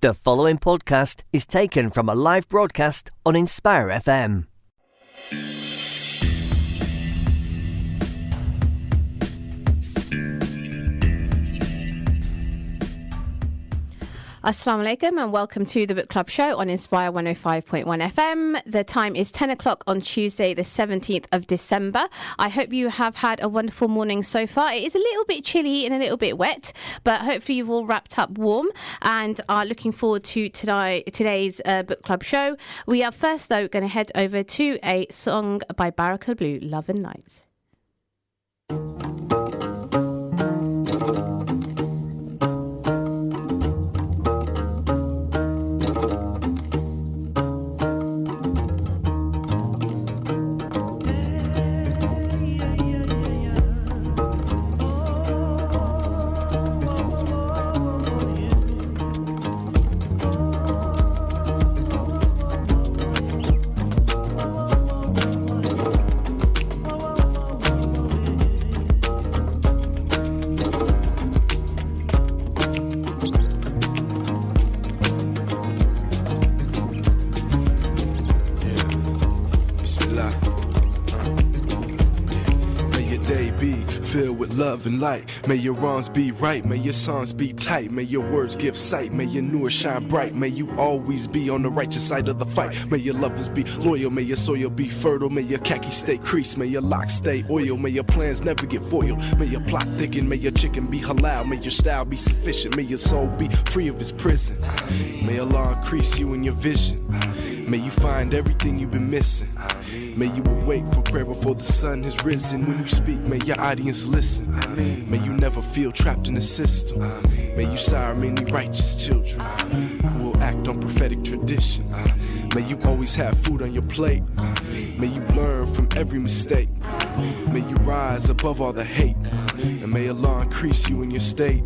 The following podcast is taken from a live broadcast on Inspire FM. Assalamu alaikum and welcome to the Book Club Show on Inspire 105.1 FM. The time is 10 o'clock on Tuesday, the 17th of December. I hope you have had a wonderful morning so far. It is a little bit chilly and a little bit wet, but hopefully you've all wrapped up warm and are looking forward to today's Book Club Show. We are first, though, going to head over to a song by Baraka Blue, Love and Light. Love and light, may your wrongs be right, may your songs be tight, may your words give sight, may your nur shine bright, may you always be on the righteous side of the fight, may your lovers be loyal, may your soil be fertile, may your khaki stay creased, may your locks stay oil, may your plans never get foiled, may your plot thicken, may your chicken be halal, may your style be sufficient, may your soul be free of its prison, may Allah increase you in your vision, may you find everything you've been missing. May you awake for prayer before the sun has risen. When you speak, may your audience listen. May you never feel trapped in the system. May you sire many righteous children who will act on prophetic tradition. May you always have food on your plate. May you learn from every mistake. May you rise above all the hate. And may Allah increase you in your state.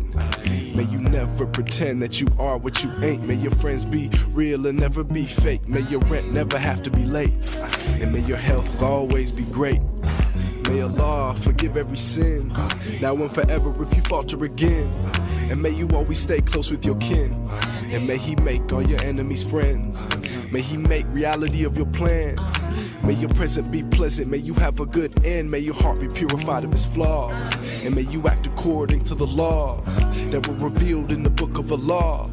May you never pretend that you are what you ain't. May your friends be real and never be fake. May your rent never have to be late. And may your health always be great. May Allah forgive every sin, now and forever if you falter again. And may you always stay close with your kin. And may He make all your enemies friends. May He make reality of your plans. May your present be pleasant, may you have a good end. May your heart be purified of its flaws. And may you act according to the laws that were revealed in the book of Allah.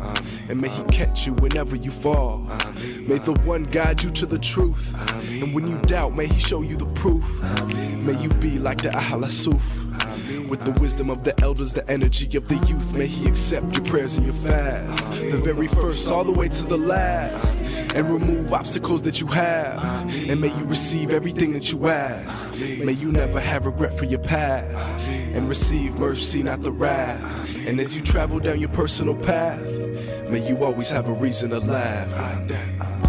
And may He catch you whenever you fall. May the one guide you to the truth. And when you doubt, may He show you the proof. May you be like the Ahl Suf, with the wisdom of the elders, the energy of the youth. May He accept your prayers and your fast, the very first all the way to the last, and remove obstacles that you have. And may you receive everything that you ask. May you never have regret for your past, and receive mercy, not the wrath. And as you travel down your personal path, may you always have a reason to laugh like that.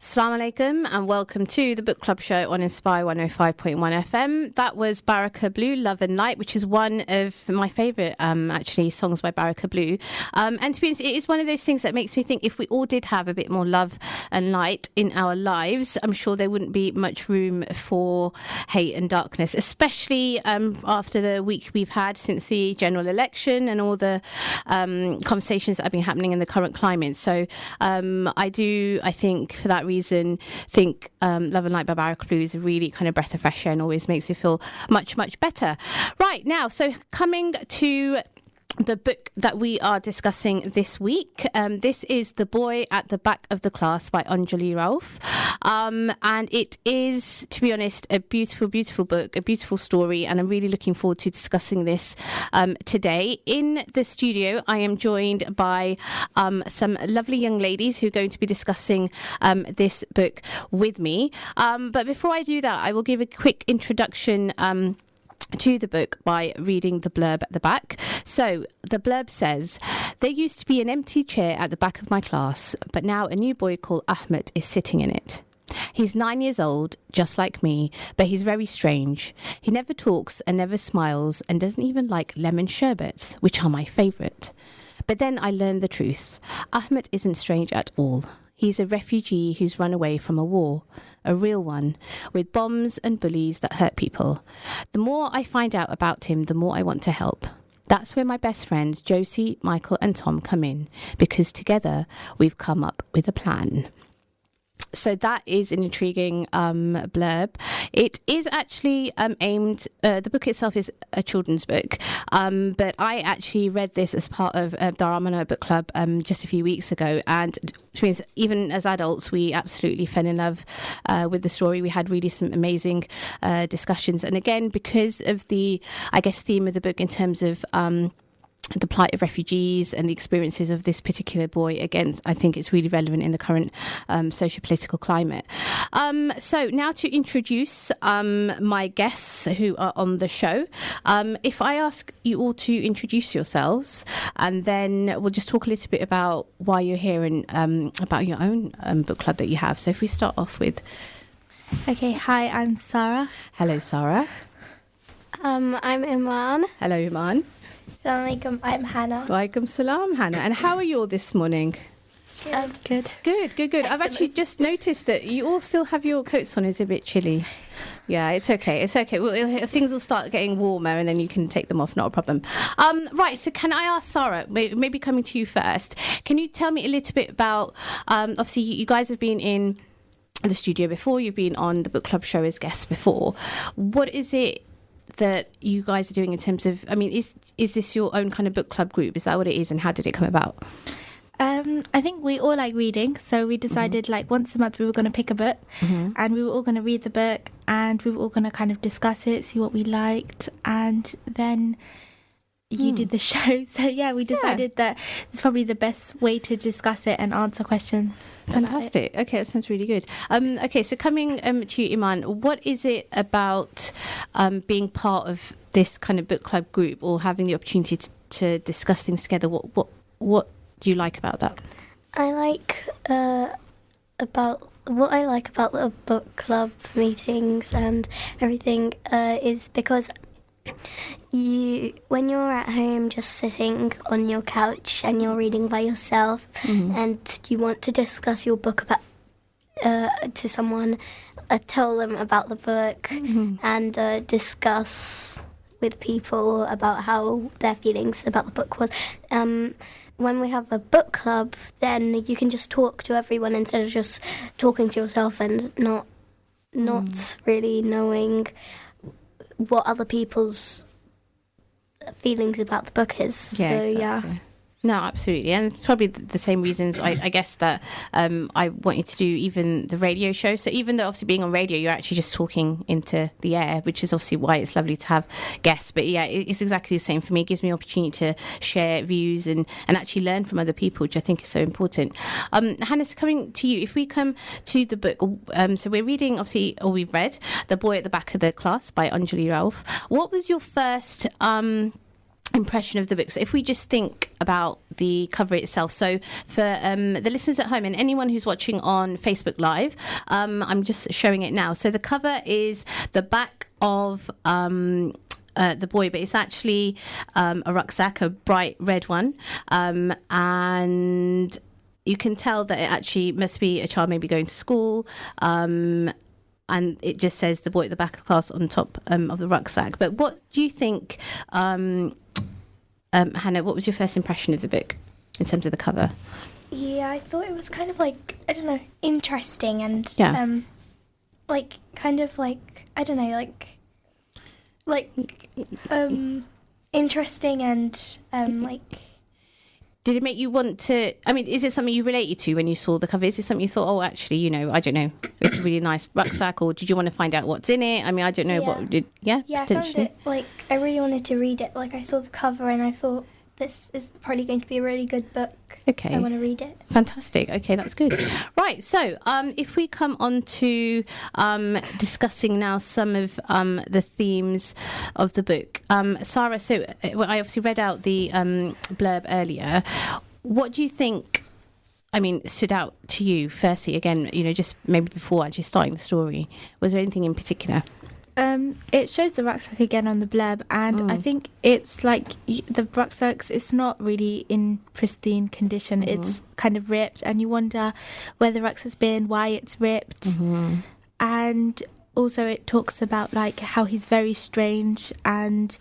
Assalamu alaikum and welcome to the Book Club Show on Inspire 105.1 FM. That was Baraka Blue, Love and Light, which is one of my favourite actually songs by Baraka Blue. And to be honest, it is one of those things that makes me think if we all did have a bit more love and light in our lives, I'm sure there wouldn't be much room for hate and darkness, especially after the week we've had since the general election and all the conversations that have been happening in the current climate. So I think for that reason, think Love and Light by Baraka Blue is a really kind of breath of fresh air and always makes me feel much, much better. Right now, so coming to the book that we are discussing this week. This is The Boy at the Back of the Class by Onjali Rauf. And it is, to be honest, a beautiful, beautiful book, a beautiful story. And I'm really looking forward to discussing this today. In the studio, I am joined by some lovely young ladies who are going to be discussing this book with me. But before I do that, I will give a quick introduction to the book by reading the blurb at the back. So the blurb says, there used to be an empty chair at the back of my class, but now a new boy called Ahmed is sitting in it. He's 9 years old, just like me, but he's very strange. He never talks and never smiles and doesn't even like lemon sherbets, which are my favourite. But then I learned the truth. Ahmed isn't strange at all. He's a refugee who's run away from a war, a real one, with bombs and bullies that hurt people. The more I find out about him, the more I want to help. That's where my best friends, Josie, Michael and Tom, come in, because together we've come up with a plan. So that is an intriguing blurb. It is actually aimed, the book itself is a children's book, but I actually read this as part of the Ramana Book Club just a few weeks ago, and which means even as adults we absolutely fell in love with the story. We had really some amazing discussions, and again, because of the, I guess, theme of the book in terms of the plight of refugees and the experiences of this particular boy, again, I think it's really relevant in the current socio-political climate. So now to introduce my guests who are on the show. If I ask you all to introduce yourselves, and then we'll just talk a little bit about why you're here and about your own book club that you have. So if we start off with... Okay, hi, I'm Sarah. Hello, Sarah. I'm Imran. Hello, Iman. Assalamu alaikum, I'm Hannah. Walaikum salam, Hannah. And how are you all this morning? Good. Good. I've actually just noticed that you all still have your coats on. It's a bit chilly. Yeah, it's okay. Well, things will start getting warmer and then you can take them off, not a problem. Right, so can I ask Sarah, maybe coming to you first, can you tell me a little bit about, obviously you guys have been in the studio before, you've been on the book club show as guests before. What is it that you guys are doing in terms of, I mean, is this your own kind of book club group? Is that what it is, and how did it come about? I think we all like reading, so we decided like once a month we were going to pick a book, and we were all going to read the book, and we were all going to kind of discuss it, see what we liked, and then you did the show. So yeah, we decided that it's probably the best way to discuss it and answer questions. Fantastic. Okay, that sounds really good. Okay, so coming to you, Iman, what is it about being part of this kind of book club group, or having the opportunity to discuss things together? What do you like about that? I like about the book club meetings and everything is because when you're at home just sitting on your couch and you're reading by yourself, and you want to discuss your book about to someone, tell them about the book, and discuss with people about how their feelings about the book was. When we have a book club, then you can just talk to everyone instead of just talking to yourself and not really knowing what other people's feelings about the book is. Yeah, so, exactly. Yeah. No, absolutely. And probably the same reasons, I guess, that I wanted to do even the radio show. So even though obviously being on radio, you're actually just talking into the air, which is obviously why it's lovely to have guests. But yeah, it's exactly the same for me. It gives me an opportunity to share views and actually learn from other people, which I think is so important. Hannah, coming to you, if we come to the book, so we're reading, obviously, or we've read The Boy at the Back of the Class by Onjali Rauf. What was your first impression of the book? So if we just think about the cover itself, so for the listeners at home and anyone who's watching on Facebook Live, I'm just showing it now. So the cover is the back of the boy, but it's actually a rucksack, a bright red one, and you can tell that it actually must be a child maybe going to school, and it just says the boy at the back of the class on top of the rucksack. But what do you think, Hannah, what was your first impression of the book in terms of the cover? Yeah, I thought it was kind of like, I don't know, interesting and like kind of like, I don't know, like interesting and like... Did it make you want to, I mean, is it something you related to when you saw the cover? Is it something you thought, oh, actually, you know, I don't know, it's a really nice rucksack, or did you want to find out what's in it? I mean, I don't know what did, Yeah, I found it, like, I really wanted to read it. Like, I saw the cover and I thought, this is probably going to be a really good book. Okay. I want to read it. Fantastic. Okay, that's good. Right, so if we come on to discussing now some of the themes of the book. Sarah, so I obviously read out the blurb earlier. What do you think, I mean, stood out to you, firstly, again, you know, just maybe before actually starting the story? Was there anything in particular? It shows the rucksack again on the blurb, and I think it's like the rucksacks, it's not really in pristine condition. It's kind of ripped, and you wonder where the rucksack's been, why it's ripped. And also it talks about like how he's very strange and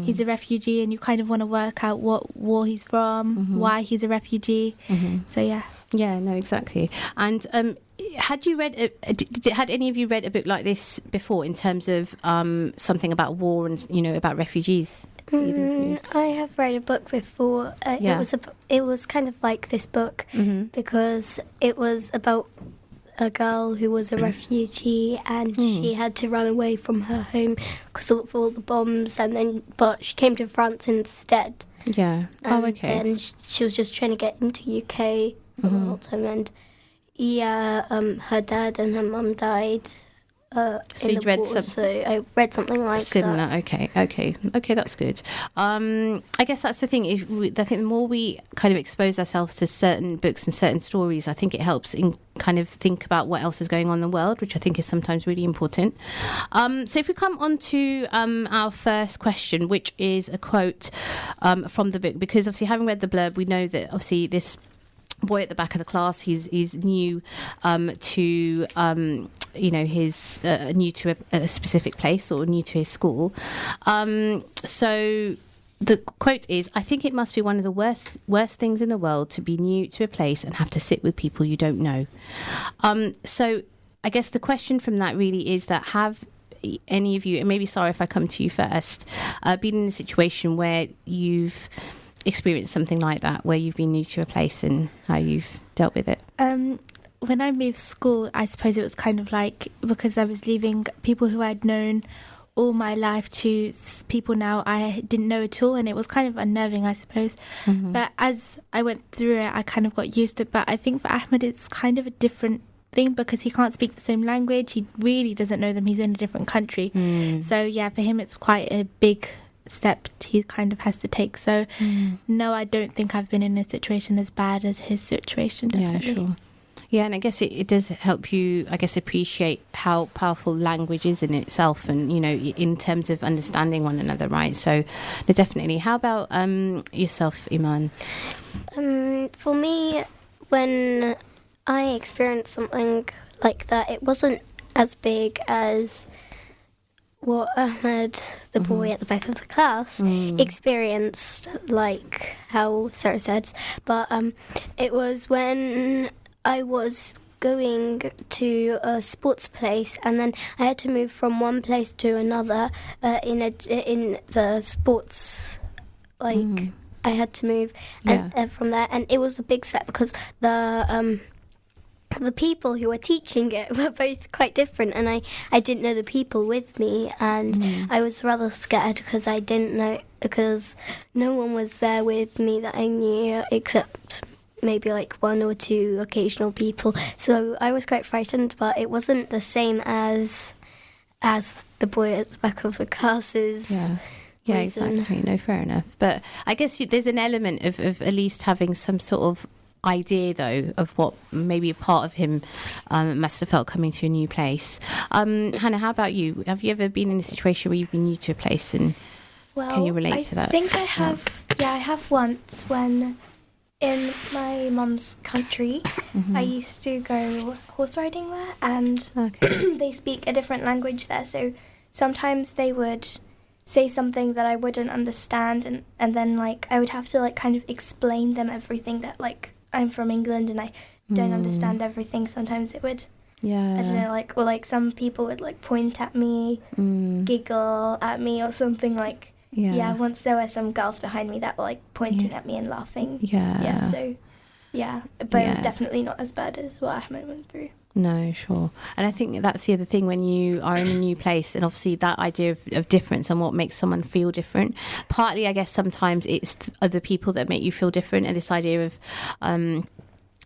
he's a refugee, and you kind of want to work out what war he's from, why he's a refugee. So yeah, no, exactly. And had you read had any of you read a book like this before, in terms of something about war and about refugees? I have read a book before. It was kind of like this book because it was about a girl who was a refugee, and she had to run away from her home because of all the bombs, but she came to France instead. Yeah. Okay. And she was just trying to get into UK for the whole time, and her dad and her mum died. So you'd read so I read something like similar. that. Okay, that's good. I guess that's the thing. I think the more we kind of expose ourselves to certain books and certain stories, I think it helps in kind of think about what else is going on in the world, which I think is sometimes really important. So if we come on to our first question, which is a quote from the book, because obviously having read the blurb, we know that obviously this boy at the back of the class, he's new to he's new to a specific place, or new to his school. So the quote is, "I think it must be one of the worst things in the world to be new to a place and have to sit with people you don't know." So I guess the question from that really is that, have any of you, and maybe Sarah, if I come to you first, been in a situation where you've experienced something like that, where you've been new to a place and how you've dealt with it? When I moved school, I suppose it was kind of like, because I was leaving people who I'd known all my life to people now I didn't know at all, and it was kind of unnerving, I suppose. But as I went through it, I kind of got used to it. But I think for Ahmed, it's kind of a different thing, because he can't speak the same language. He really doesn't know them. He's in a different country. So yeah, for him, it's quite a big step he kind of has to take. So no, I don't think I've been in a situation as bad as his situation, definitely. Yeah, sure. Yeah, and I guess it does help you, I guess, appreciate how powerful language is in itself, and in terms of understanding one another, right? So no, definitely. How about yourself, Iman? For me, when I experienced something like that, it wasn't as big as what Ahmed, the boy at the back of the class, experienced, like how Sarah said. But it was when I was going to a sports place, and then I had to move from one place to another in the sports, like I had to move from there, and it was a big step because the people who were teaching it were both quite different, and I didn't know the people with me, and I was rather scared because I didn't know, because no one was there with me that I knew except maybe like one or two occasional people. So I was quite frightened, but it wasn't the same as the boy at the back of the classes. Yeah, exactly. No, fair enough. But I guess there's an element of at least having some sort of idea, though, of what maybe a part of him must have felt coming to a new place. Hannah, how about you? Have you ever been in a situation where you've been new to a place, and can you relate to that? I think I have. Yeah, I have once when in my mum's country, I used to go horse riding there, and they speak a different language there. So sometimes they would say something that I wouldn't understand, and then like I would have to like kind of explain them everything, that like I'm from England and I don't understand everything. Sometimes it would, I don't know, like, or like some people would like point at me, giggle at me or something, like, once there were some girls behind me that were like pointing at me and laughing. But it was definitely not as bad as what Ahmed went through. No, sure. And I think that's the other thing when you are in a new place, and obviously that idea of difference and what makes someone feel different. Partly, I guess, sometimes it's other people that make you feel different, and this idea of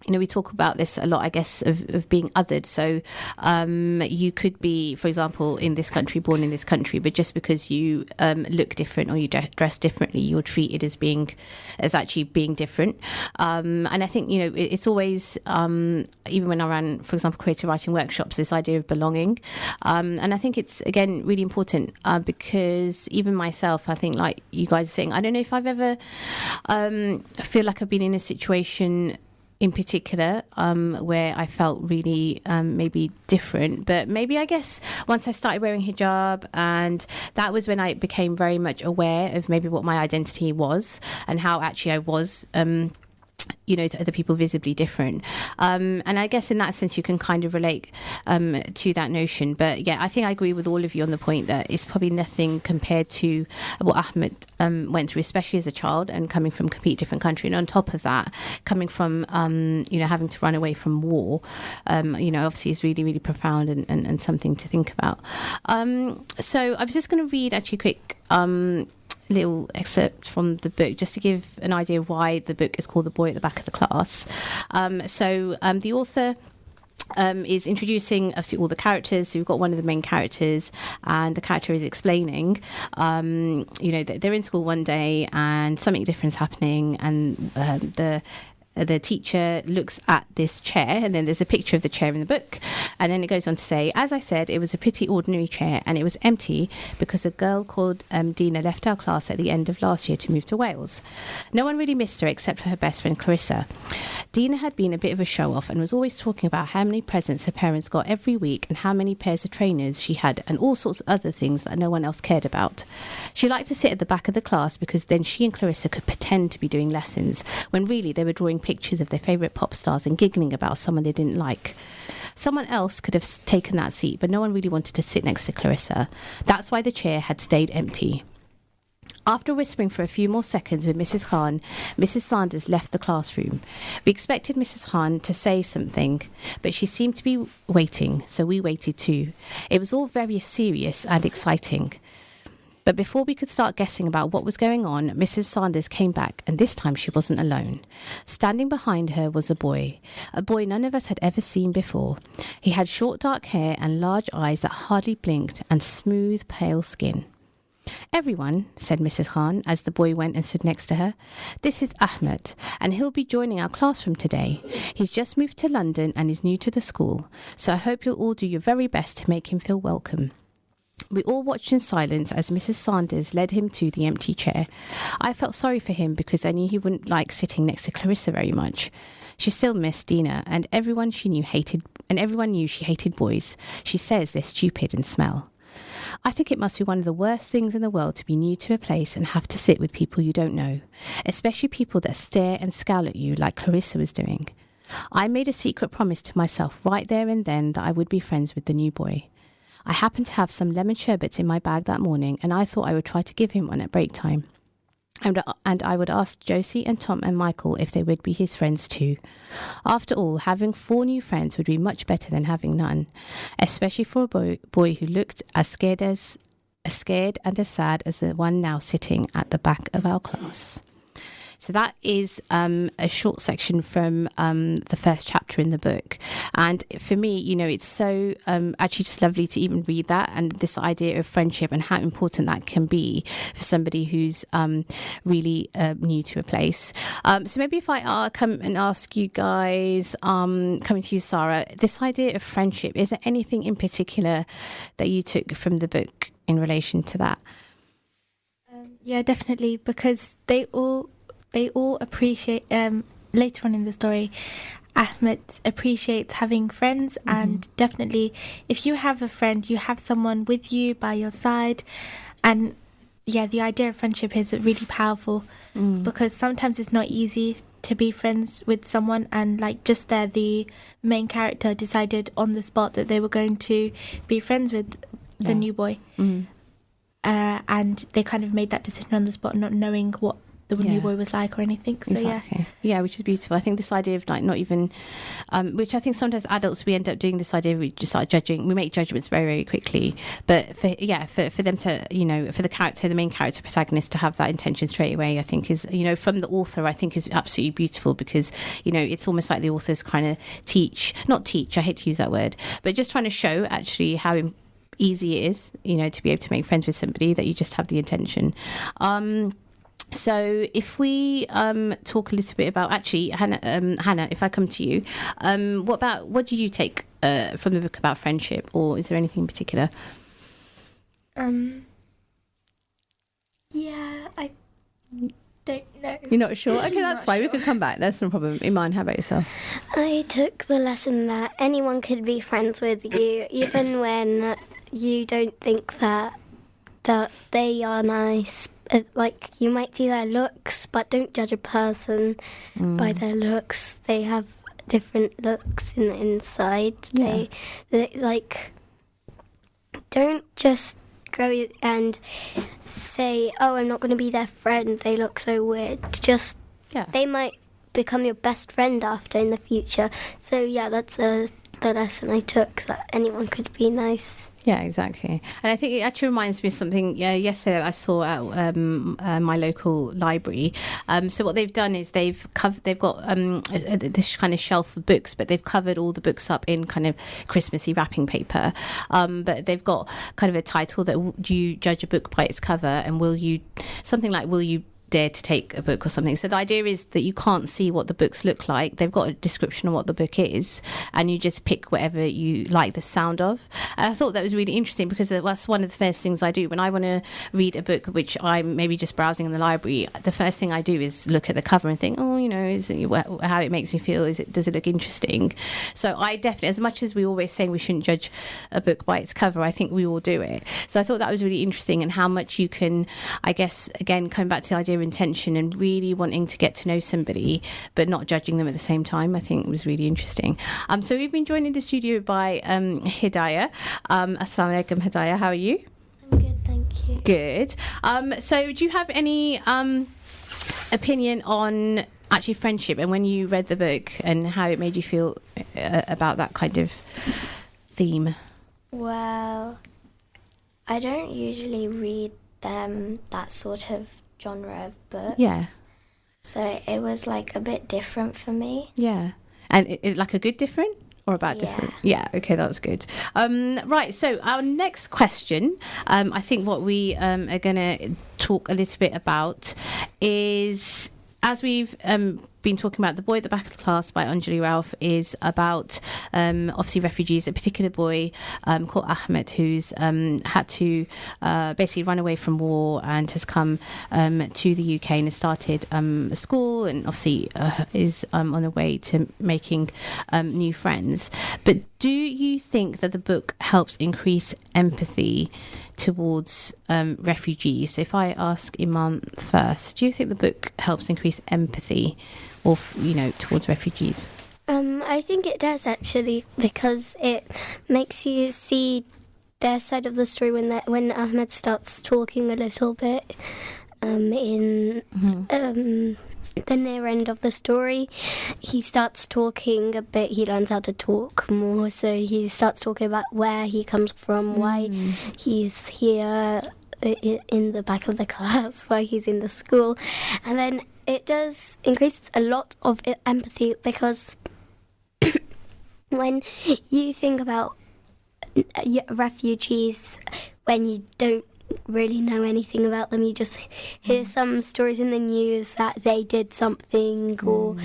we talk about this a lot, I guess, of being othered. So you could be, for example, in this country, born in this country, but just because you look different or you dress differently, you're treated as actually being different. And I think, it's always, even when I ran, for example, creative writing workshops, this idea of belonging. And I think it's, again, really important because even myself, I think, like you guys are saying, I don't know if I've ever feel like I've been in a situation in particular where I felt really maybe different, but maybe I guess once I started wearing hijab, and that was when I became very much aware of maybe what my identity was and how actually I was to other people visibly different. And I guess in that sense you can kind of relate to that notion. But yeah, I think I agree with all of you on the point that it's probably nothing compared to what Ahmed went through, especially as a child and coming from a completely different country. And on top of that, coming from, having to run away from war, obviously is really, really profound and something to think about. So I was just going to read actually a quick little excerpt from the book just to give an idea of why the book is called The Boy at the Back of the Class. The author is introducing obviously all the characters. So we've got one of the main characters, and the character is explaining that they're in school one day and something different is happening, and the teacher looks at this chair, and then there's a picture of the chair in the book, and then it goes on to say, as I said, it was a pretty ordinary chair, and it was empty because a girl called Dina left our class at the end of last year to move to Wales. No one really missed her except for her best friend Clarissa. Dina had been a bit of a show-off and was always talking about how many presents her parents got every week and how many pairs of trainers she had and all sorts of other things that no one else cared about. She liked to sit at the back of the class because then she and Clarissa could pretend to be doing lessons when really they were drawing pictures of their favourite pop stars and giggling about someone they didn't like. Someone else could have taken that seat, but no one really wanted to sit next to Clarissa. That's why the chair had stayed empty. After whispering for a few more seconds with Mrs. Khan, Mrs. Sanders left the classroom. We expected Mrs. Khan to say something, but she seemed to be waiting, so we waited too. It was all very serious and exciting. But before we could start guessing about what was going on, Mrs. Sanders came back, and this time she wasn't alone. Standing behind her was a boy none of us had ever seen before. He had short dark hair and large eyes that hardly blinked and smooth, pale skin. Everyone, said Mrs. Khan as the boy went and stood next to her, this is Ahmed, and he'll be joining our classroom today. He's just moved to London and is new to the school, so I hope you'll all do your very best to make him feel welcome. We all watched in silence as Mrs. Sanders led him to the empty chair. I felt sorry for him because I knew he wouldn't like sitting next to Clarissa very much. She still missed Dina, and everyone knew she hated boys. She says they're stupid and smell. I think it must be one of the worst things in the world to be new to a place and have to sit with people you don't know, especially people that stare and scowl at you like Clarissa was doing. I made a secret promise to myself right there and then that I would be friends with the new boy. I happened to have some lemon sherbets in my bag that morning, and I thought I would try to give him one at break time. And I would ask Josie and Tom and Michael if they would be his friends too. After all, having 4 new friends would be much better than having none, especially for a boy who looked as scared and as sad as the one now sitting at the back of our class. So that is a short section from the first chapter in the book. And for me, it's so actually just lovely to even read that, and this idea of friendship and how important that can be for somebody who's really new to a place. So maybe if I come and ask you guys, coming to you, Sarah, this idea of friendship, is there anything in particular that you took from the book in relation to that? Yeah, definitely, because they all appreciate, later on in the story, Ahmed appreciates having friends, and definitely if you have a friend, you have someone with you by your side. And yeah, the idea of friendship is really powerful because sometimes it's not easy to be friends with someone, and like just there, the main character decided on the spot that they were going to be friends with the new boy. And they kind of made that decision on the spot, not knowing what the new boy was like or anything. So yeah, which is beautiful. I think this idea of like not even, which I think sometimes adults we end up doing this idea we just start judging. We make judgments very very quickly. But for them to for the main character protagonist to have that intention straight away, I think is from the author, I think is absolutely beautiful because it's almost like the author's kind of not teach. I hate to use that word, but just trying to show actually how easy it is, to be able to make friends with somebody that you just have the intention. So if we talk a little bit about actually Hannah, if I come to you, what do you take from the book about friendship, or is there anything in particular? Yeah, I don't know. You're not sure? Okay, that's fine. We can come back. That's no problem. Iman, how about yourself? I took the lesson that anyone could be friends with you, even when you don't think that they are nice. Like, you might see their looks, but don't judge a person by their looks. They have different looks in the inside. Yeah. They like, don't just go and say, oh, I'm not going to be their friend, they look so weird. Just, they might become your best friend after in the future. So, yeah, that's the lesson I took, that anyone could be nice. Yeah, exactly. And I think it actually reminds me of something yesterday that I saw at my local library. So what they've done is they've got this kind of shelf of books, but they've covered all the books up in kind of Christmassy wrapping paper. But they've got kind of a title that, do you judge a book by its cover, and will you dare to take a book or something. So the idea is that you can't see what the books look like. They've got a description of what the book is, and you just pick whatever you like the sound of. And I thought that was really interesting because that's one of the first things I do when I want to read a book which I'm maybe just browsing in the library. The first thing I do is look at the cover and think, how it makes me feel. Does it look interesting? So I definitely, as much as we always say we shouldn't judge a book by its cover, I think we all do it. So I thought that was really interesting, and how much you can, I guess, again, coming back to the idea of intention and really wanting to get to know somebody but not judging them at the same time, I think it was really interesting. So we've been joined in the studio by Hidayah. Assalamu alaikum, Hidayah, how are you? I'm good, thank you. Good. So do you have any opinion on actually friendship, and when you read the book and how it made you feel about that kind of theme? Well, I don't usually read that sort of genre of books. Yeah. So it was like a bit different for me. Yeah. And it like a good different or a bad different? Yeah, okay, that's good. Right, so our next question, I think what we are going to talk a little bit about is, as we've been talking about, The Boy at the Back of the Class by Onjali Rauf is about obviously refugees, a particular boy called Ahmed who's had to basically run away from war and has come to the UK and has started a school, and obviously is on the way to making new friends. But do you think that the book helps increase empathy towards refugees? So if I ask Iman first, do you think the book helps increase empathy or towards refugees? I think it does, actually, because it makes you see their side of the story when Ahmed starts talking a little bit in the near end of the story. He starts talking a bit, he learns how to talk more, so he starts talking about where he comes from, why he's here in the back of the class, why he's in the school. And then it does increase a lot of empathy, because when you think about refugees, when you don't really know anything about them, you just hear some stories in the news that they did something, or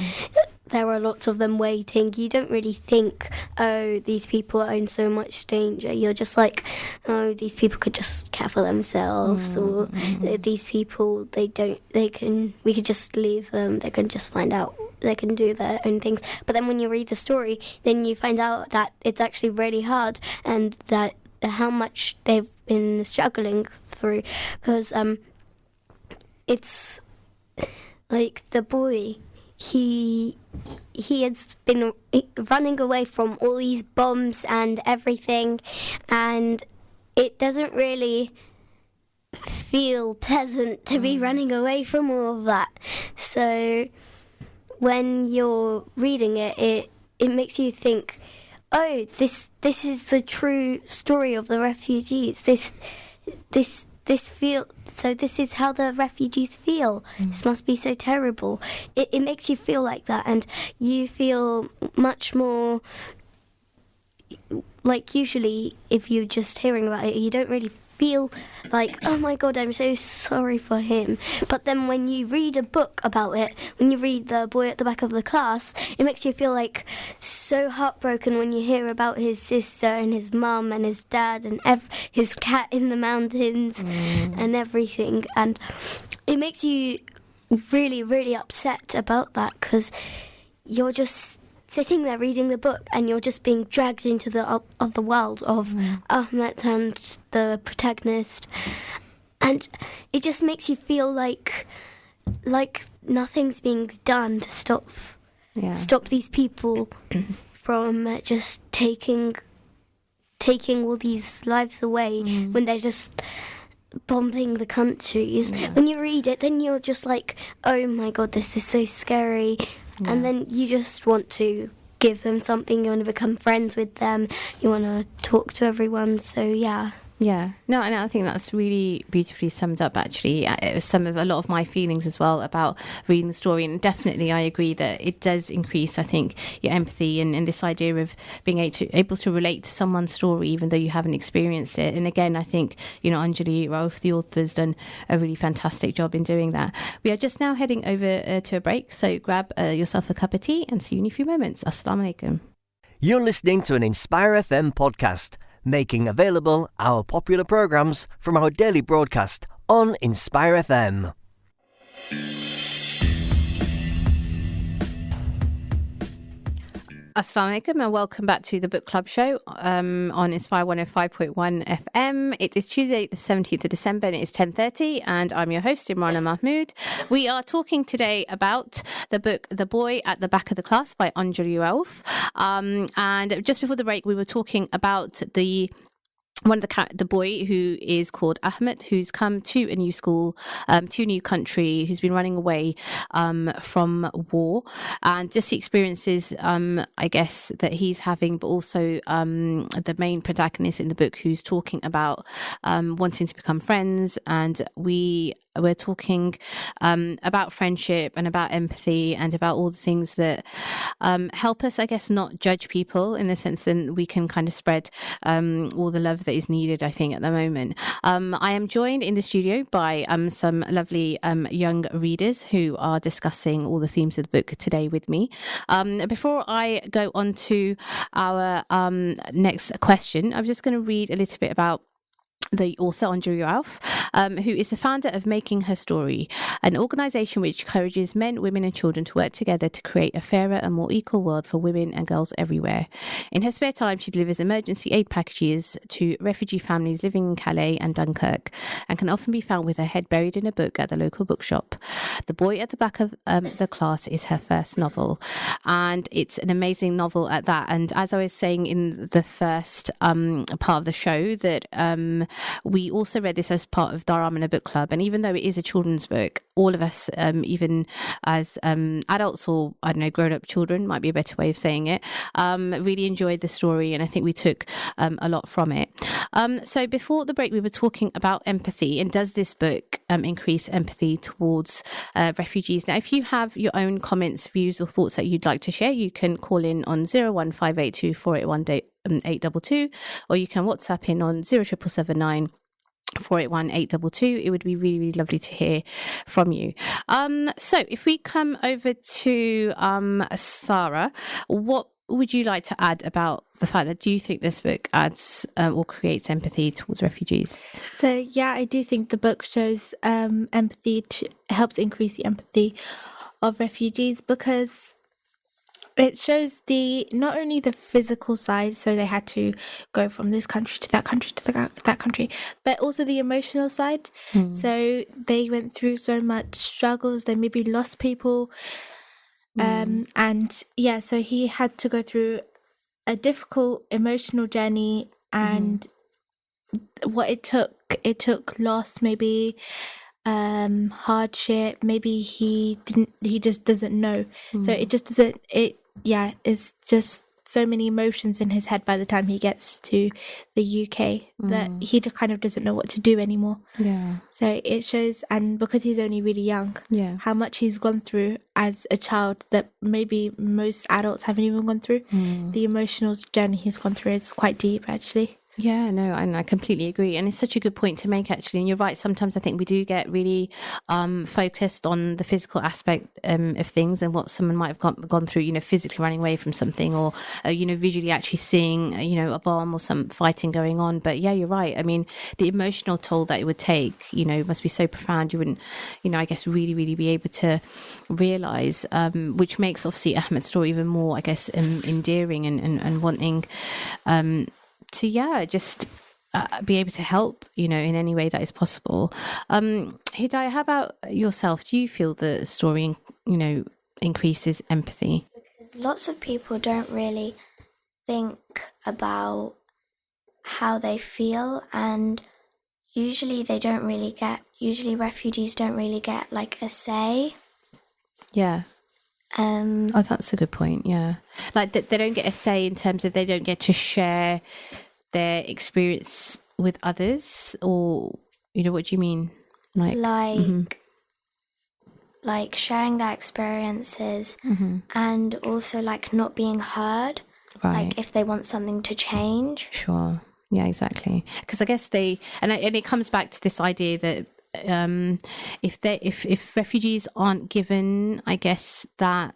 there are lots of them waiting. You don't really think, oh, these people are in so much danger. You're just like, oh, these people could just care for themselves, or these people, we could just leave them. They can just find out, they can do their own things. But then when you read the story, then you find out that it's actually really hard, and that how much they've been struggling through, because it's like the boy, he has been running away from all these bombs and everything, and it doesn't really feel pleasant to be running away from all of that. So when you're reading it makes you think, oh, this is the true story of the refugees. This is how the refugees feel. This must be so terrible. It makes you feel like that, and you feel much more like, usually if you're just hearing about it, you don't really feel like, oh my God, I'm so sorry for him. But then when you read a book about it, when you read The Boy at the Back of the Class, it makes you feel like so heartbroken when you hear about his sister and his mum and his dad and his cat in the mountains and everything. And it makes you really, really upset about that, because you're just sitting there reading the book and you're just being dragged into the other world of Ahmet and the protagonist, and it just makes you feel like nothing's being done to stop these people from just taking all these lives away when they're just bombing the countries. When you read it, then you're just like, oh my God, this is so scary. And then you just want to give them something. You want to become friends with them. You want to talk to everyone. So, yeah. Yeah, no, and I think that's really beautifully summed up, actually. It was a lot of my feelings as well about reading the story, and definitely I agree that it does increase, I think, your empathy and this idea of being able to relate to someone's story even though you haven't experienced it. And again, I think, Onjali Rauf, the author, has done a really fantastic job in doing that. We are just now heading over to a break, so grab yourself a cup of tea and see you in a few moments. Assalamu alaikum. You're listening to an Inspire FM podcast, making available our popular programs from our daily broadcast on Inspire FM. Assalamu alaikum and welcome back to the Book Club show on Inspire 105.1 FM. It is Tuesday the 17th of December and it is 10:30 and I'm your host Imrana Mahmood. We are talking today about the book The Boy at the Back of the Class by Onjali Rauf. And just before the break we were talking about the boy who is called Ahmed, who's come to a new school, to a new country, who's been running away from war, and just the experiences, I guess, that he's having, but also the main protagonist in the book who's talking about wanting to become friends. And we're talking about friendship and about empathy and about all the things that help us, I guess, not judge people, in the sense that we can kind of spread all the love that is needed, I think, at the moment. I am joined in the studio by some lovely young readers who are discussing all the themes of the book today with me. Before I go on to our next question, I'm just going to read a little bit about the author, Onjali Rauf, who is the founder of Making Her Story, an organisation which encourages men, women and children to work together to create a fairer and more equal world for women and girls everywhere. In her spare time, she delivers emergency aid packages to refugee families living in Calais and Dunkirk, and can often be found with her head buried in a book at the local bookshop. The Boy at the Back of the Class is her first novel, and it's an amazing novel at that. And as I was saying in the first part of the show, that we also read this as part of Dharamana Book Club, and even though it is a children's book, all of us, even as adults or, I don't know, grown-up children, might be a better way of saying it, really enjoyed the story, and I think we took a lot from it. So before the break, we were talking about empathy, and does this book increase empathy towards refugees? Now, if you have your own comments, views or thoughts that you'd like to share, you can call in on 01582 481 822, or you can WhatsApp in on 07779 481 822. It would be really, really lovely to hear from you. So if we come over to Sarah, what would you like to add about the fact that, do you think this book adds or creates empathy towards refugees? So yeah, I do think the book shows empathy, helps increase the empathy of refugees, because it shows not only the physical side, so they had to go from this country to that country to that country, but also the emotional side. So they went through so much struggles, they maybe lost people, and yeah, so he had to go through a difficult emotional journey, and what it took loss, maybe hardship, maybe he just doesn't know. So it just doesn't, it's just so many emotions in his head by the time he gets to the UK that he kind of doesn't know what to do anymore. Yeah. So it shows, and because he's only really young, how much he's gone through as a child that maybe most adults haven't even gone through. The emotional journey he's gone through is quite deep, actually. Yeah, no, and I completely agree. And it's such a good point to make, actually. And you're right. Sometimes I think we do get really focused on the physical aspect of things and what someone might have gone through, physically running away from something, or, visually actually seeing, a bomb or some fighting going on. But yeah, you're right. I mean, the emotional toll that it would take, must be so profound. You wouldn't, I guess, really, really be able to realise, which makes obviously Ahmed's story even more, I guess, endearing and wanting to just be able to help, in any way that is possible. Hidayah, how about yourself? Do you feel the story, increases empathy? Because lots of people don't really think about how they feel, and usually refugees don't really get like a say. Yeah. Oh, that's a good point. Yeah, like they don't get a say in terms of they don't get to share their experience with others, or what do you mean? Like sharing their experiences, and also like not being heard. Right. Like if they want something to change. Sure. Yeah, exactly. Because I guess and it comes back to this idea that if refugees aren't given, I guess, that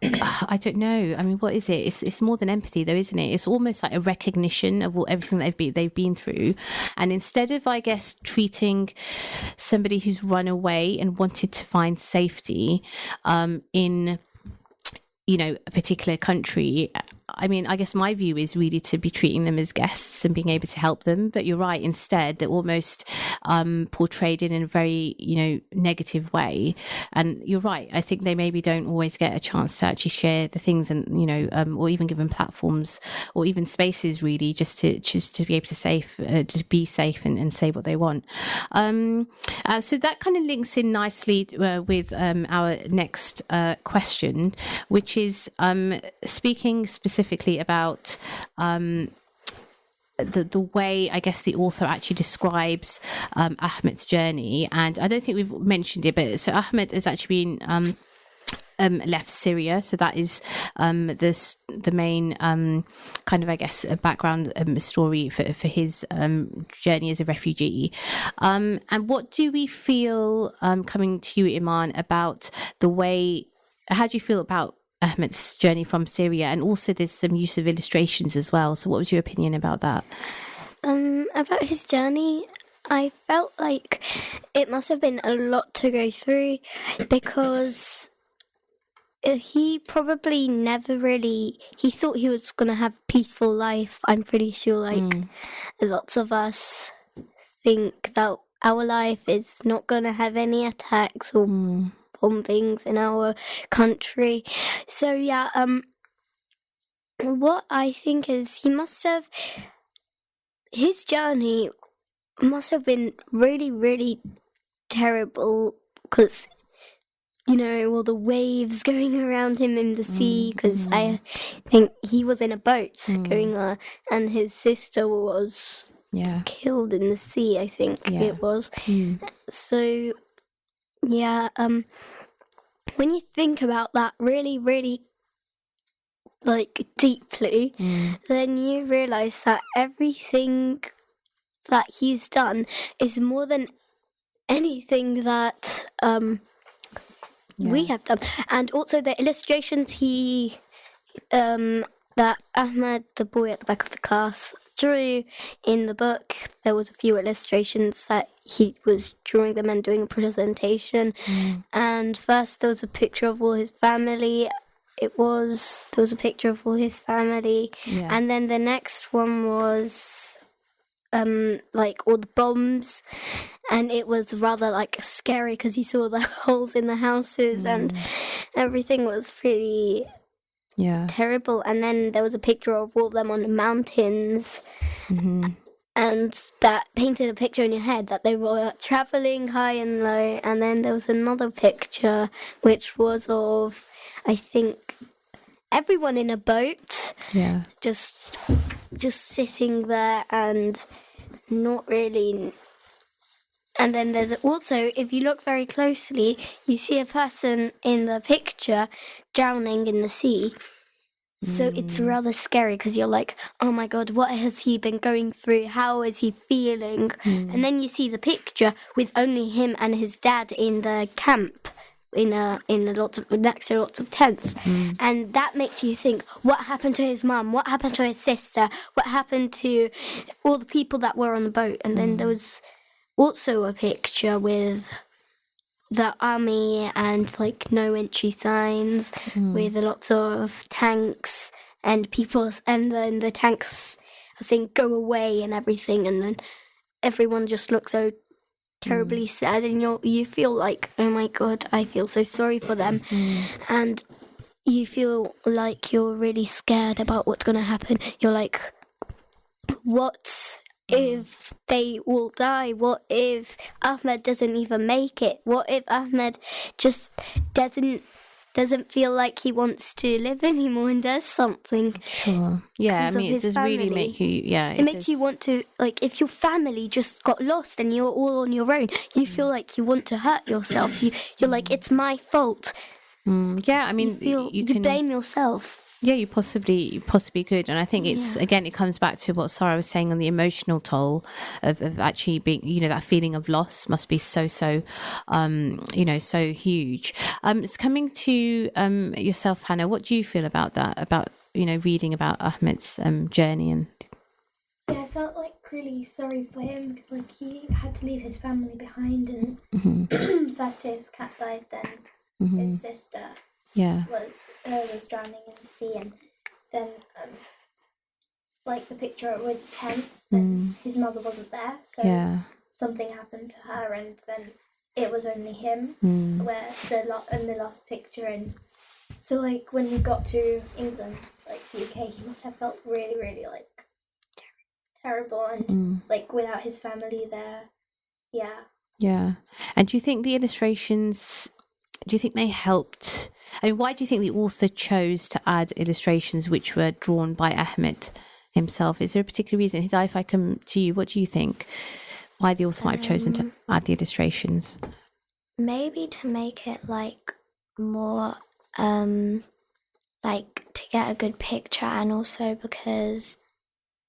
I don't know. I mean, what is it? It's more than empathy, though, isn't it? It's almost like a recognition of everything they've been through, and instead of, I guess, treating somebody who's run away and wanted to find safety in a particular country, I mean, I guess my view is really to be treating them as guests and being able to help them. But you're right, instead, they're almost portrayed in a very, negative way. And you're right, I think they maybe don't always get a chance to actually share the things and, or even given platforms or even spaces, really, just to be able to be safe and say what they want. So that kind of links in nicely with our next question, which is speaking specifically about the way, I guess, the author actually describes Ahmed's journey. And I don't think we've mentioned it, but so Ahmed has actually been left Syria, so that is the main kind of, I guess, a background story for his journey as a refugee. And what do we feel, coming to you, Iman, about the way? How do you feel about Ahmed's journey from Syria? And also there's some use of illustrations as well, so what was your opinion about that? About his journey, I felt like it must have been a lot to go through, because he probably never really, he thought he was going to have a peaceful life. I'm pretty sure lots of us think that our life is not going to have any attacks or bombings in our country. So yeah, what I think is his journey must have been really, really terrible, because all the waves going around him in the sea, because I think he was in a boat going there, and his sister was killed in the sea, I think it was. So yeah, when you think about that really, really deeply, then you realise that everything that he's done is more than anything that we have done. And also the illustrations that Ahmed, the boy at the back of the class, drew in the book, there was a few illustrations that he was drawing them and doing a presentation. And first there was a picture of all his family. There was a picture of all his family. And then the next one was all the bombs, and it was rather scary because he saw the holes in the houses and everything was pretty terrible. And then there was a picture of all of them on the mountains. and that painted a picture in your head that they were travelling high and low. And then there was another picture which was of, I think, everyone in a boat, just sitting there and not really. And then there's also, if you look very closely, you see a person in the picture drowning in the sea. So it's rather scary because you're like, oh my God, what has he been going through? How is he feeling? And then you see the picture with only him and his dad in the camp, next to lots of tents. And that makes you think, what happened to his mum? What happened to his sister? What happened to all the people that were on the boat? And then there was also a picture with the army and like no entry signs, with lots of tanks and people, and then the tanks are saying go away and everything, and then everyone just looks so terribly sad, and you feel like, oh my God, I feel so sorry for them. And you feel like you're really scared about what's going to happen. You're like, what if they all die? What if Ahmed doesn't even make it? What if Ahmed just doesn't feel like he wants to live anymore and does something? Sure. Yeah, I mean, it does really make you, it makes you want to, like, if your family just got lost and you're all on your own, you feel like you want to hurt yourself. You're like, it's my fault. Yeah, I mean, you can blame yourself. Yeah, you possibly could. And I think it's, again, it comes back to what Sarah was saying on the emotional toll of actually being, that feeling of loss must be so so huge. It's coming to yourself, Hannah. What do you feel about that, about, reading about Ahmed's journey? And yeah, I felt like really sorry for him because like he had to leave his family behind, and first his cat died, then his sister was drowning in the sea, and then like the picture with the tents, then his mother wasn't there, so something happened to her, and then it was only him where in the last picture. And so like when he got to England, like the UK, he must have felt really really like terrible, and like without his family there. And do you think the illustrations, do you think they helped? I mean, why do you think the author chose to add illustrations which were drawn by Ahmed himself? Is there a particular reason? Hidayah, if I come to you, what do you think? Why the author might have chosen to add the illustrations? Maybe to make it like more, like to get a good picture, and also because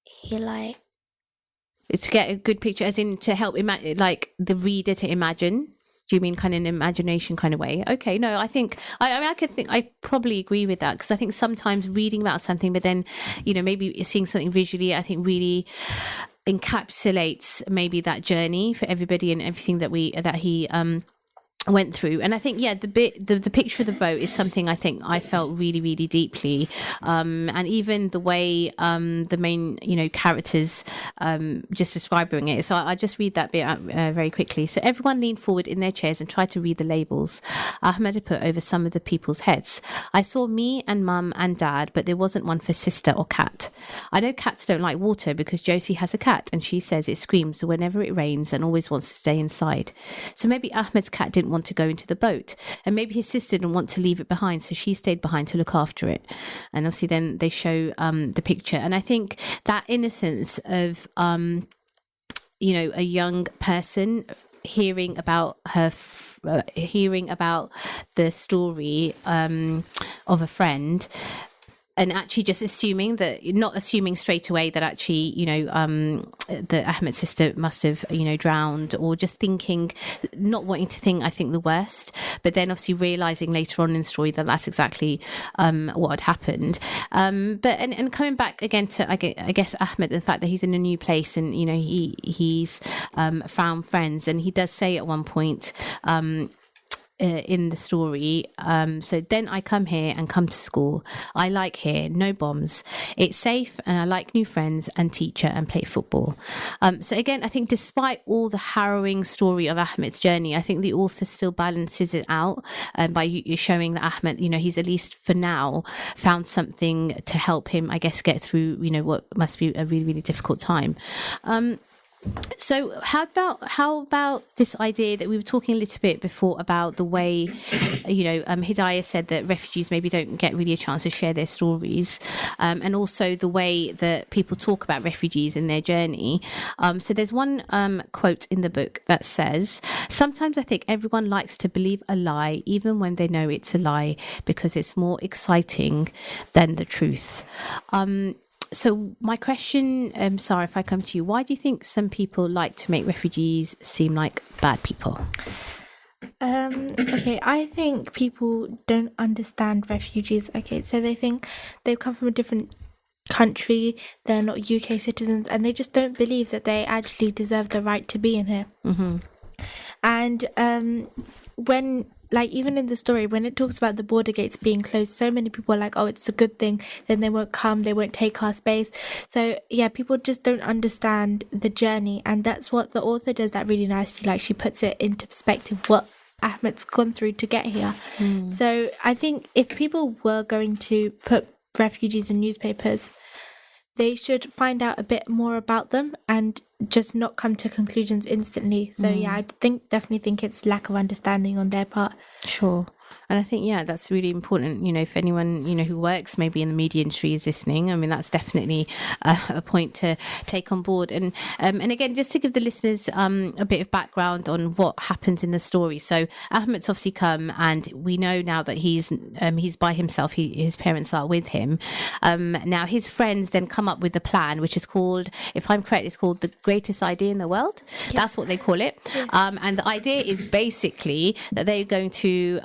he like... It's to get a good picture, as in to help like the reader to imagine. Do you mean kind of an imagination kind of way? Okay, no, I think I probably agree with that, because I think sometimes reading about something, but then maybe seeing something visually, I think really encapsulates maybe that journey for everybody and everything that he went through. And I think the picture of the boat is something I think I felt really really deeply, and even the way the main characters just describing it. So I just read that bit out very quickly. So everyone leaned forward in their chairs and tried to read the labels Ahmed had put over some of the people's heads. I saw me and mum and dad, but there wasn't one for sister or cat. I know cats don't like water because Josie has a cat and she says it screams whenever it rains and always wants to stay inside. So maybe Ahmed's cat didn't want to go into the boat, and maybe his sister didn't want to leave it behind, so she stayed behind to look after it. And obviously then they show the picture, and I think that innocence of a young person hearing about the story of a friend, and actually just not assuming straight away that actually, the Ahmed's sister must have, drowned, or just not wanting to think, I think, the worst, but then obviously realising later on in the story that that's exactly what had happened. But coming back again to, I guess, Ahmed, the fact that he's in a new place and, he's found friends, and he does say at one point, in the story. So then I come here and come to school. I like here, no bombs. It's safe and I like new friends and teacher and play football. So again, I think despite all the harrowing story of Ahmed's journey, I think the author still balances it out by showing that Ahmed, he's at least for now found something to help him, I guess, get through, what must be a really, really difficult time. So how about this idea that we were talking a little bit before about the way, Hidayah said that refugees maybe don't get really a chance to share their stories, and also the way that people talk about refugees in their journey. So there's one quote in the book that says, "Sometimes I think everyone likes to believe a lie, even when they know it's a lie, because it's more exciting than the truth." So my question, Sarah, if I come to you, why do you think some people like to make refugees seem like bad people? Okay, I think people don't understand refugees. Okay, so they think they've come from a different country, they're not UK citizens, and they just don't believe that they actually deserve the right to be in here. Mm-hmm. And when, like, even in the story, when it talks about the border gates being closed, so many people are like, oh, it's a good thing, then they won't come, they won't take our space. So yeah, people just don't understand the journey, and that's what the author does that really nicely. Like, she puts it into perspective what Ahmed's gone through to get here. So I think if people were going to put refugees in newspapers, they should find out a bit more about them and just not come to conclusions instantly. So yeah, I definitely think it's lack of understanding on their part. Sure. And I think, yeah, that's really important. If anyone, who works maybe in the media industry is listening, I mean, that's definitely a point to take on board. And again, just to give the listeners a bit of background on what happens in the story. So Ahmed's obviously come, and we know now that he's by himself. His parents are with him. Now his friends then come up with a plan, which is called, if I'm correct, it's called the greatest idea in the world. Yeah. That's what they call it. Yeah. And the idea is basically that they're going to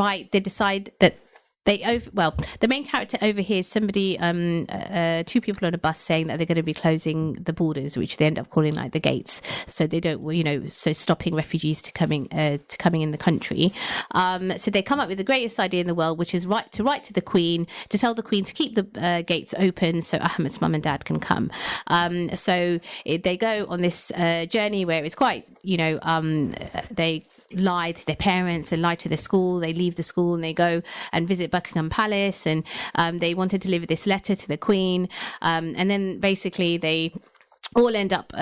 they decide that the main character overhears somebody, two people on a bus saying that they're going to be closing the borders, which they end up calling like the gates. So they don't, so stopping refugees to coming in the country. So they come up with the greatest idea in the world, which is write to the Queen, to tell the Queen to keep the gates open so Ahmed's mum and dad can come. So they go on this journey where it's quite, they lie to their parents and lie to their school. They leave the school and they go and visit Buckingham Palace, and they want to deliver this letter to the Queen, and then basically they all end up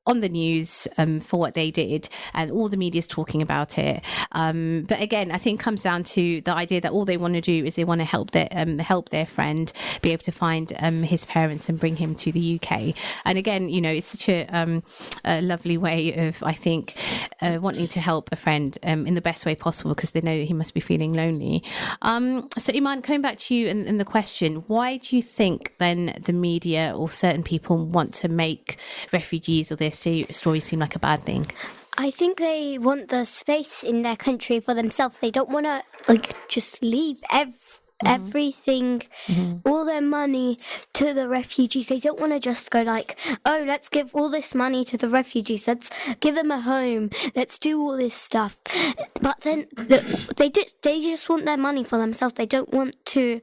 on the news for what they did, and all the media's talking about it. But again, I think it comes down to the idea that all they want to do is they want to help their friend be able to find his parents and bring him to the UK. And again, it's such a lovely way of, I think, wanting to help a friend in the best way possible, because they know that he must be feeling lonely. So Iman, coming back to you and the question, why do you think then the media or certain people want to make refugees or their stories seem like a bad thing? I think they want the space in their country for themselves. They don't want to just leave everything, all their money to the refugees. They don't want to just go oh, let's give all this money to the refugees, let's give them a home, let's do all this stuff. But then they just want their money for themselves. They don't want to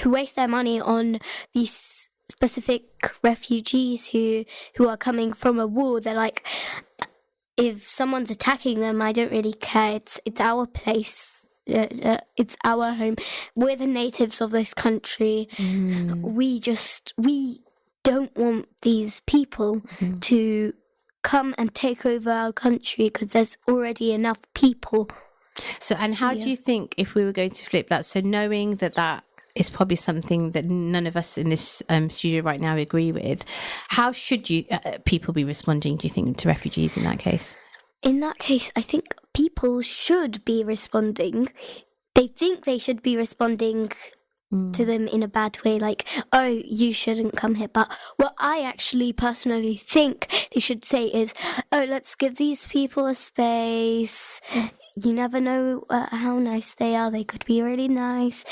waste their money on these specific refugees who are coming from a war. They're like, if someone's attacking them, I don't really care. It's our place. It's our home. We're the natives of this country. We don't want these people to come and take over our country, because there's already enough people. So, and how do you think, if we were going to flip that, so knowing that is probably something that none of us in this studio right now agree with, how should people be responding, do you think, to refugees in that case? In that case, I think people should be responding. They think they should be responding to them in a bad way, like, oh, you shouldn't come here. But what I actually personally think they should say is, oh, let's give these people a space. You never know how nice they are. They could be really nice.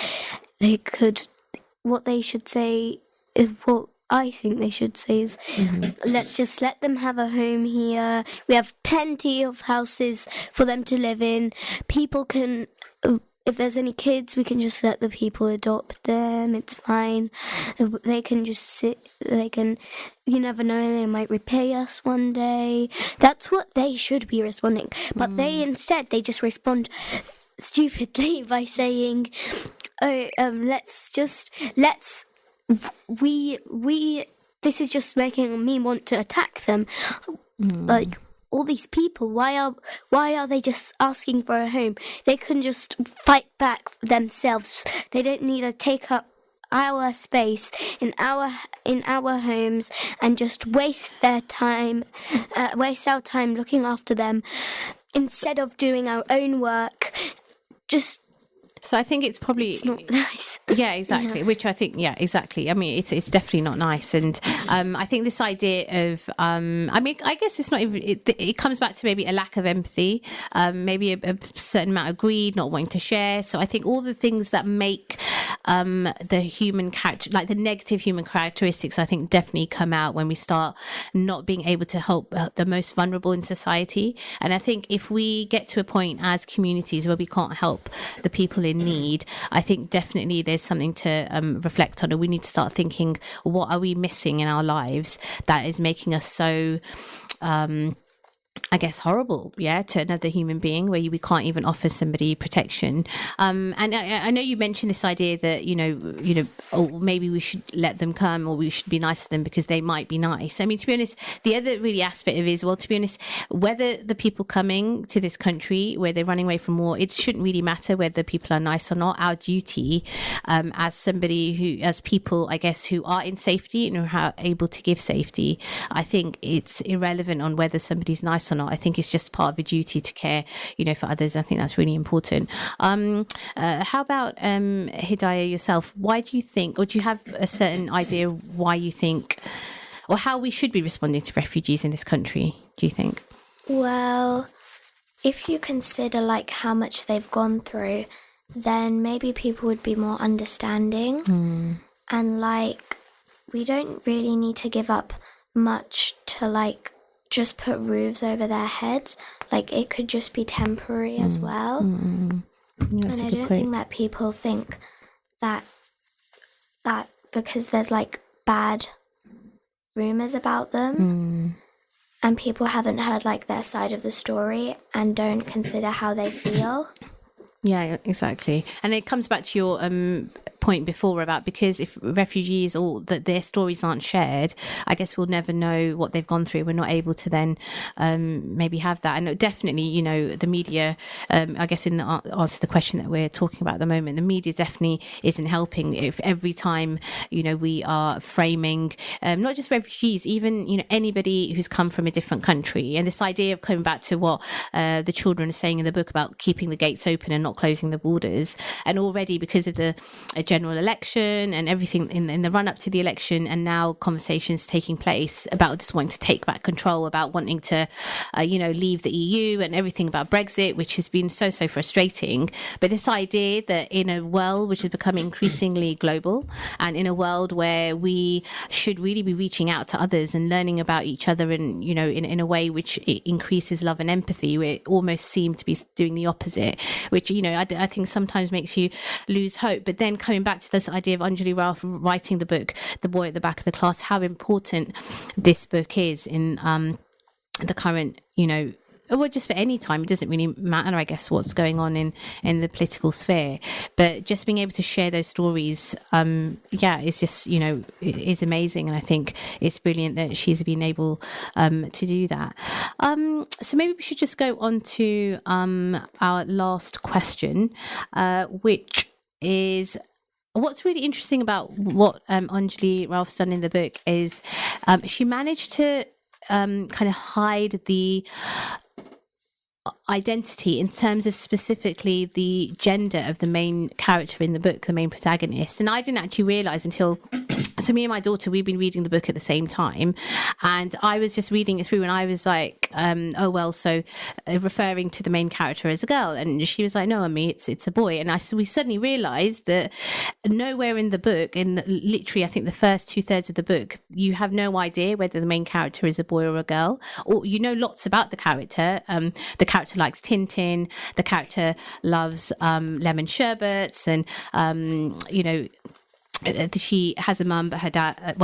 What they should say is, what I think they should say is, let's just let them have a home here. We have plenty of houses for them to live in. People can, if there's any kids, we can just let the people adopt them. It's fine. They can just sit, you never know, they might repay us one day. That's what they should be responding. But they just respond stupidly by saying, this is just making me want to attack them. Like, all these people, why are they just asking for a home? They can just fight back themselves. They don't need to take up our space in our homes and just waste our time looking after them instead of doing our own work. So I think it's not nice. Yeah, exactly. Yeah. Which I think, yeah, exactly. I mean, it's definitely not nice. And I think this idea of, I guess it's not even, it comes back to maybe a lack of empathy, maybe a certain amount of greed, not wanting to share. So I think all the things that make the human character, like the negative human characteristics, I think definitely come out when we start not being able to help the most vulnerable in society. And I think if we get to a point as communities where we can't help the people in need, I think definitely there's something to reflect on, and we need to start thinking, what are we missing in our lives that is making us so I guess horrible, to another human being, where we can't even offer somebody protection. And I know you mentioned this idea that maybe we should let them come, or we should be nice to them because they might be nice. I mean, to be honest, the other really aspect of it is, well, to be honest, whether the people coming to this country where they're running away from war, it shouldn't really matter whether people are nice or not. Our duty as people, I guess, who are in safety and who are able to give safety, I think it's irrelevant on whether somebody's nice or not. I think it's just part of a duty to care, for others. I think that's really important. How about Hidayah, yourself? Why do you think, or do you have a certain idea why you think, or how we should be responding to refugees in this country, do you think? Well, if you consider how much they've gone through, then maybe people would be more understanding. And we don't really need to give up much to just put roofs over their heads. It could just be temporary as well. Yeah, and I don't think that people think that because there's bad rumors about them and people haven't heard their side of the story and don't consider how they feel. Yeah, exactly. And it comes back to your point before about, because if refugees or that their stories aren't shared, I guess we'll never know what they've gone through. We're not able to then maybe have that. And definitely, the media, I guess in the answer to the question that we're talking about at the moment, the media definitely isn't helping. If every time, we are framing not just refugees, even, anybody who's come from a different country. And this idea of coming back to what the children are saying in the book about keeping the gates open and not closing the borders. And already, because of the general election and everything in the run up to the election, and now conversations taking place about this wanting to take back control, about wanting to leave the EU, and everything about Brexit, which has been so frustrating. But this idea that in a world which is becoming increasingly global, and in a world where we should really be reaching out to others and learning about each other, and in a way which increases love and empathy, we almost seem to be doing the opposite, which I think sometimes makes you lose hope. But then coming back to this idea of Onjali Rauf writing the book, The Boy at the Back of the Class, how important this book is in the current, well, just for any time. It doesn't really matter, I guess, what's going on in the political sphere. But just being able to share those stories, it's just, it is amazing. And I think it's brilliant that she's been able to do that. So maybe we should just go on to our last question, which is, what's really interesting about what Onjali Rauf's done in the book is she managed to kind of hide the identity in terms of specifically the gender of the main character in the book, the main protagonist. And I didn't actually realise until So me and my daughter, we've been reading the book at the same time, and I was just reading it through, and I was like, referring to the main character as a girl, and she was like, no, Mummy, it's a boy. And we suddenly realised that nowhere in the book, literally I think the first 2/3 of the book, you have no idea whether the main character is a boy or a girl, or you know lots about the character. The character likes Tintin, the character loves lemon sherbets, and she has a mum, but her dad,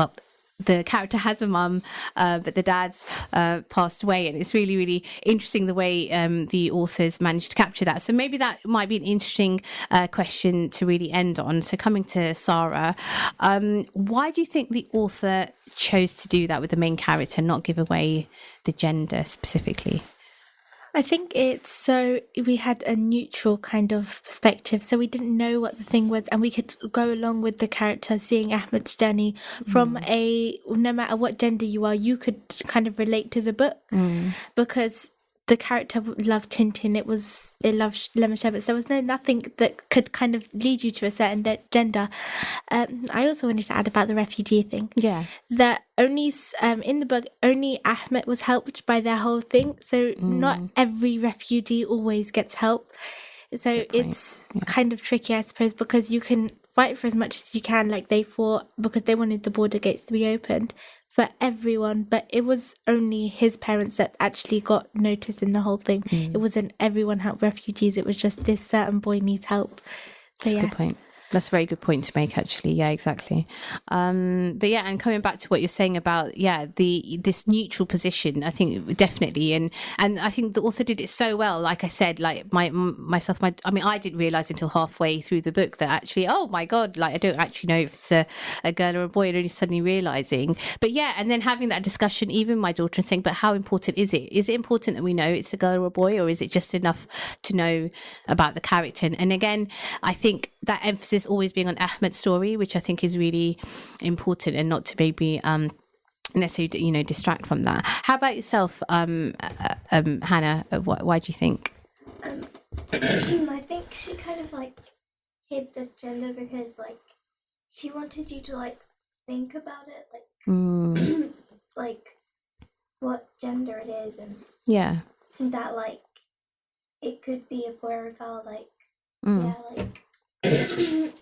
the character has a mum, but the dad's passed away. And it's really, really interesting the way the authors managed to capture that. So maybe that might be an interesting question to really end on. So coming to Sarah, why do you think the author chose to do that with the main character, not give away the gender specifically? I think it's so we had a neutral kind of perspective, so we didn't know what the thing was, and we could go along with the character, seeing Ahmed's journey from no matter what gender you are, you could kind of relate to the book because the character loved Tintin, it loved lemon sherbet. So there was nothing that could kind of lead you to a certain gender. I also wanted to add about the refugee thing. Yeah. That only in the book, only Ahmed was helped by their whole thing. So not every refugee always gets help. So it's kind of tricky, I suppose, because you can fight for as much as you can. Like they fought because they wanted the border gates to be opened for everyone, but it was only his parents that actually got noticed in the whole thing. It wasn't everyone helped refugees, it was just this certain boy needs help. So, that's a good point. That's a very good point to make, actually. Yeah, exactly. But yeah, and coming back to what you're saying about this neutral position, I think definitely, and I think the author did it so well. Like I said, like I didn't realize until halfway through the book that actually, oh my God, like I don't actually know if it's a girl or a boy. And only suddenly realizing. But yeah, and then having that discussion, even my daughter, and saying, but how important is it? Is it important that we know it's a girl or a boy, or is it just enough to know about the character? And again, I think that emphasis always being on Ahmed's story, which I think is really important, and not to maybe necessarily distract from that. How about yourself, Hannah? Why do you think? I think she kind of like hid the gender because like she wanted you to like think about it, like like what gender it is, and that like it could be a boy or a girl, like like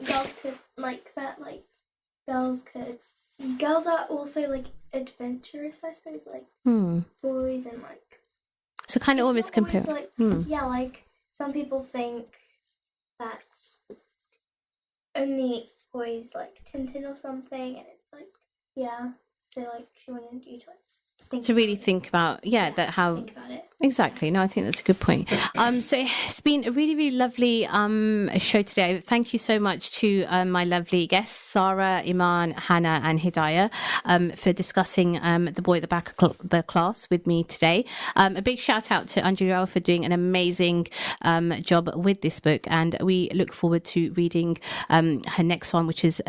girls could like that, like girls are also like adventurous, I suppose, like boys, and like so kind of almost compare like like some people think that only boys like Tintin or something, and it's like so like she wanted you to like think about that how think about it. Exactly. No, I think that's a good point. So it's been a really, really lovely show today. Thank you so much to my lovely guests, Sarah, Iman, Hannah and Hidayah, for discussing The Boy at the Back of the Class with me today. A big shout out to Onjali Rauf for doing an amazing job with this book, and we look forward to reading her next one, which has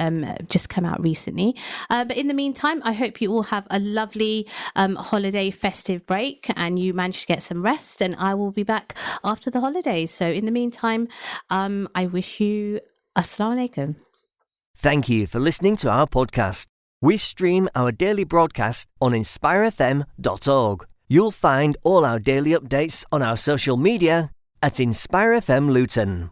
just come out recently. But in the meantime, I hope you all have a lovely holiday festive break and you manage to get some rest, and I will be back after the holidays. So in the meantime, I wish you Assalamu alaikum. Thank you for listening to our podcast. We stream our daily broadcast on inspirefm.org. You'll find all our daily updates on our social media at Inspire FM Luton.